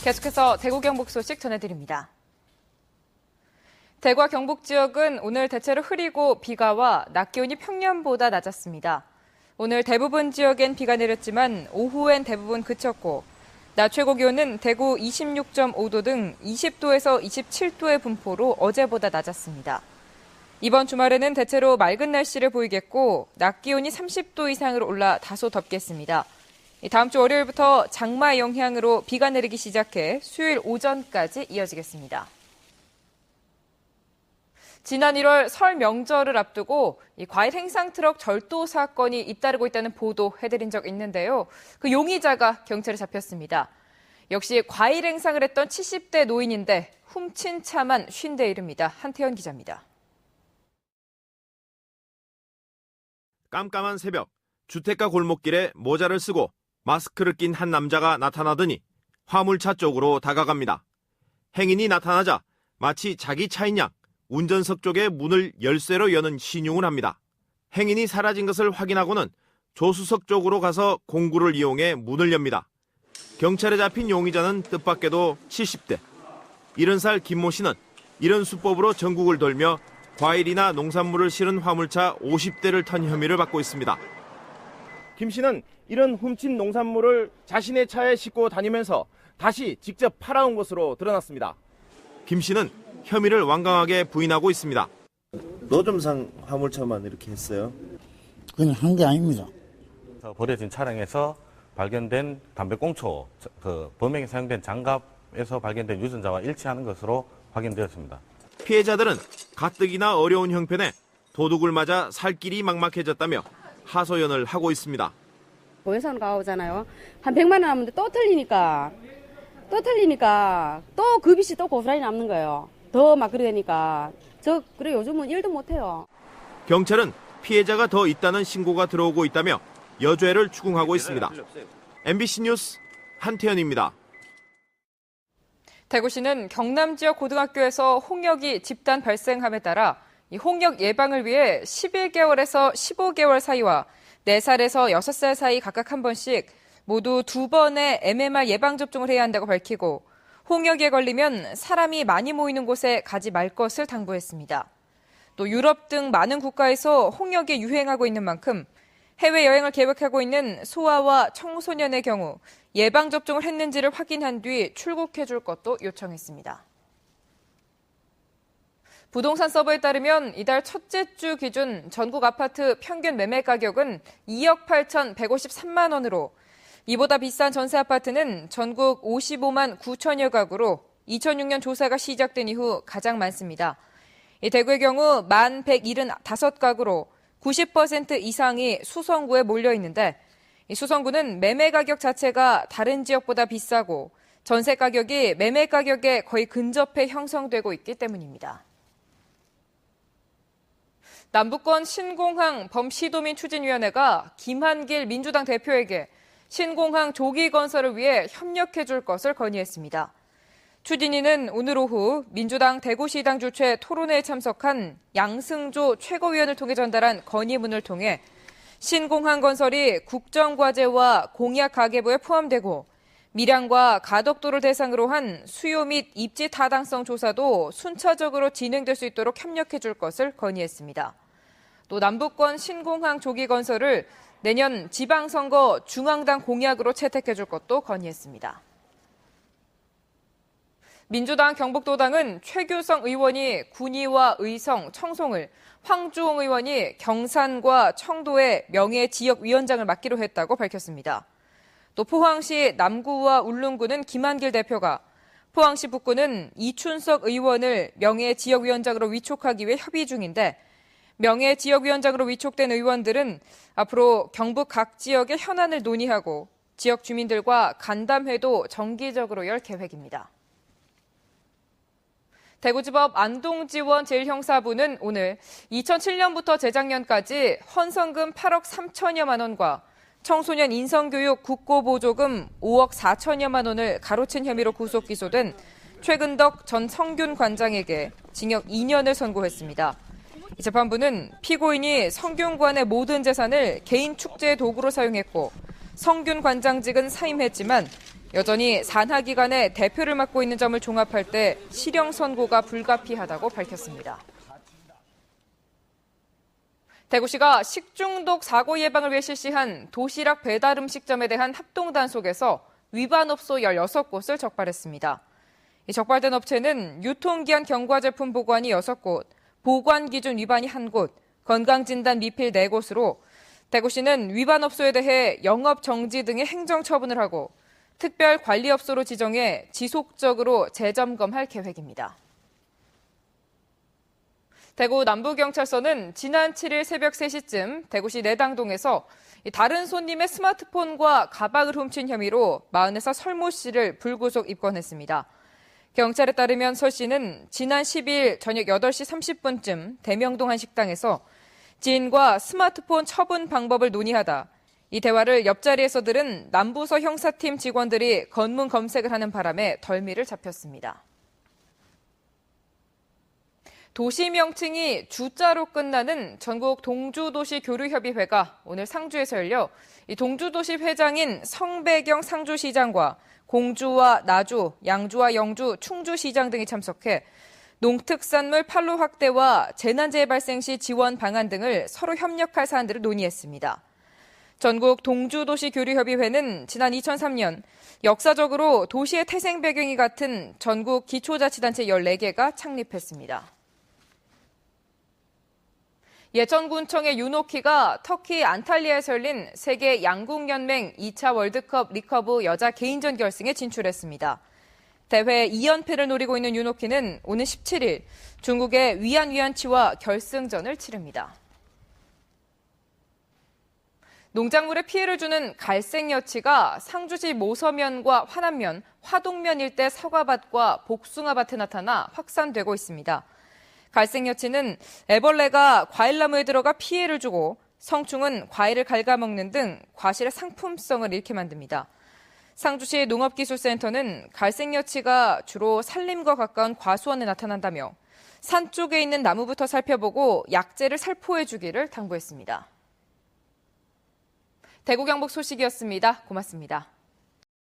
계속해서 대구 경북 소식 전해드립니다. 대구와 경북 지역은 오늘 대체로 흐리고 비가 와 낮 기온이 평년보다 낮았습니다. 오늘 대부분 지역엔 비가 내렸지만 오후엔 대부분 그쳤고 낮 최고 기온은 대구 26.5도 등 20도에서 27도의 분포로 어제보다 낮았습니다. 이번 주말에는 대체로 맑은 날씨를 보이겠고 낮 기온이 30도 이상으로 올라 다소 덥겠습니다. 다음 주 월요일부터 장마 영향으로 비가 내리기 시작해 수요일 오전까지 이어지겠습니다. 지난 1월 설 명절을 앞두고 과일 행상 트럭 절도 사건이 잇따르고 있다는 보도 해드린 적 있는데요. 그 용의자가 경찰에 잡혔습니다. 역시 과일 행상을 했던 70대 노인인데 훔친 차만 50대 이릅니다. 한태현 기자입니다. 깜깜한 새벽, 주택가 골목길에 모자를 쓰고 마스크를 낀 한 남자가 나타나더니 화물차 쪽으로 다가갑니다. 행인이 나타나자 마치 자기 차인 양 운전석 쪽의 문을 열쇠로 여는 신용을 합니다. 행인이 사라진 것을 확인하고는 조수석 쪽으로 가서 공구를 이용해 문을 엽니다. 경찰에 잡힌 용의자는 뜻밖에도 70대. 70살 김모 씨는 이런 수법으로 전국을 돌며 과일이나 농산물을 실은 화물차 50대를 턴 혐의를 받고 있습니다. 김 씨는 이런 훔친 농산물을 자신의 차에 싣고 다니면서 다시 직접 팔아온 것으로 드러났습니다. 김 씨는 혐의를 완강하게 부인하고 있습니다. 노점상 화물차만 이렇게 했어요? 그건 한 게 아닙니다. 버려진 차량에서 발견된 담배꽁초, 범행에 사용된 장갑에서 발견된 유전자와 일치하는 것으로 확인되었습니다. 피해자들은 가뜩이나 어려운 형편에 도둑을 맞아 살 길이 막막해졌다며 하소연을 하고 있습니다. 보혜선 가오잖아요. 한 100만 원 남는데 또 틀리니까 또 그 빚이 또 고스란히 남는 거예요. 더 막 그러니까 그래 요즘은 일도 못 해요. 경찰은 피해자가 더 있다는 신고가 들어오고 있다며 여죄를 추궁하고 있습니다. MBC 뉴스 한태현입니다. 대구시는 경남 지역 고등학교에서 홍역이 집단 발생함에 따라 이 홍역 예방을 위해 11개월에서 15개월 사이와 4살에서 6살 사이 각각 한 번씩 모두 2번의 MMR 예방접종을 해야 한다고 밝히고 홍역에 걸리면 사람이 많이 모이는 곳에 가지 말 것을 당부했습니다. 또 유럽 등 많은 국가에서 홍역이 유행하고 있는 만큼 해외여행을 계획하고 있는 소아와 청소년의 경우 예방접종을 했는지를 확인한 뒤 출국해줄 것도 요청했습니다. 부동산 서버에 따르면 이달 첫째 주 기준 전국 아파트 평균 매매 가격은 2억 8,153만 원으로 이보다 비싼 전세 아파트는 전국 55만 9천여 가구로 2006년 조사가 시작된 이후 가장 많습니다. 대구의 경우 1,175가구로 90% 이상이 수성구에 몰려 있는데 수성구는 매매 가격 자체가 다른 지역보다 비싸고 전세 가격이 매매 가격에 거의 근접해 형성되고 있기 때문입니다. 남북권 신공항 범시도민 추진위원회가 김한길 민주당 대표에게 신공항 조기 건설을 위해 협력해줄 것을 건의했습니다. 추진위는 오늘 오후 민주당 대구시당 주최 토론회에 참석한 양승조 최고위원을 통해 전달한 건의문을 통해 신공항 건설이 국정과제와 공약가계부에 포함되고 밀양과 가덕도를 대상으로 한 수요 및 입지 타당성 조사도 순차적으로 진행될 수 있도록 협력해줄 것을 건의했습니다. 또 남북권 신공항 조기 건설을 내년 지방선거 중앙당 공약으로 채택해줄 것도 건의했습니다. 민주당 경북도당은 최규성 의원이 군위와 의성, 청송을, 황주홍 의원이 경산과 청도의 명예지역위원장을 맡기로 했다고 밝혔습니다. 또 포항시 남구와 울릉구는 김한길 대표가, 포항시 북구는 이춘석 의원을 명예지역위원장으로 위촉하기 위해 협의 중인데 명예지역위원장으로 위촉된 의원들은 앞으로 경북 각 지역의 현안을 논의하고 지역 주민들과 간담회도 정기적으로 열 계획입니다. 대구지법 안동지원 제1형사부는 오늘 2007년부터 재작년까지 헌성금 8억 3천여만 원과 청소년 인성교육 국고보조금 5억 4천여만 원을 가로챈 혐의로 구속 기소된 최근덕 전 성균 관장에게 징역 2년을 선고했습니다. 이 재판부는 피고인이 성균관의 모든 재산을 개인 축제 도구로 사용했고 성균 관장직은 사임했지만 여전히 산하기관의 대표를 맡고 있는 점을 종합할 때 실형 선고가 불가피하다고 밝혔습니다. 대구시가 식중독 사고 예방을 위해 실시한 도시락 배달 음식점에 대한 합동단속에서 위반업소 16곳을 적발했습니다. 이 적발된 업체는 유통기한 경과 제품 보관이 6곳, 보관 기준 위반이 1곳, 건강진단 미필 4곳으로 대구시는 위반업소에 대해 영업 정지 등의 행정처분을 하고 특별관리업소로 지정해 지속적으로 재점검할 계획입니다. 대구 남부경찰서는 지난 7일 새벽 3시쯤 대구시 내당동에서 다른 손님의 스마트폰과 가방을 훔친 혐의로 40살 설모 씨를 불구속 입건했습니다. 경찰에 따르면 설 씨는 지난 10일 저녁 8시 30분쯤 대명동 한 식당에서 지인과 스마트폰 처분 방법을 논의하다 이 대화를 옆자리에서 들은 남부서 형사팀 직원들이 검문 검색을 하는 바람에 덜미를 잡혔습니다. 도시 명칭이 주자로 끝나는 전국 동주도시교류협의회가 오늘 상주에서 열려 이 동주도시 회장인 성배경 상주시장과 공주와 나주, 양주와 영주, 충주시장 등이 참석해 농특산물 판로 확대와 재난재해 발생 시 지원 방안 등을 서로 협력할 사안들을 논의했습니다. 전국 동주도시교류협의회는 지난 2003년 역사적으로 도시의 태생 배경이 같은 전국 기초자치단체 14개가 창립했습니다. 예천군청의 윤호키가 터키 안탈리아에서 열린 세계 양궁연맹 2차 월드컵 리커브 여자 개인전 결승에 진출했습니다. 대회 2연패를 노리고 있는 윤호키는 오는 17일 중국의 위안위안치와 결승전을 치릅니다. 농작물에 피해를 주는 갈색여치가 상주시 모서면과 화남면, 화동면 일대 사과밭과 복숭아밭에 나타나 확산되고 있습니다. 갈색여치는 애벌레가 과일나무에 들어가 피해를 주고 성충은 과일을 갉아먹는 등 과실의 상품성을 잃게 만듭니다. 상주시 농업기술센터는 갈색여치가 주로 산림과 가까운 과수원에 나타난다며 산 쪽에 있는 나무부터 살펴보고 약재를 살포해 주기를 당부했습니다. 대구 경북 소식이었습니다. 고맙습니다.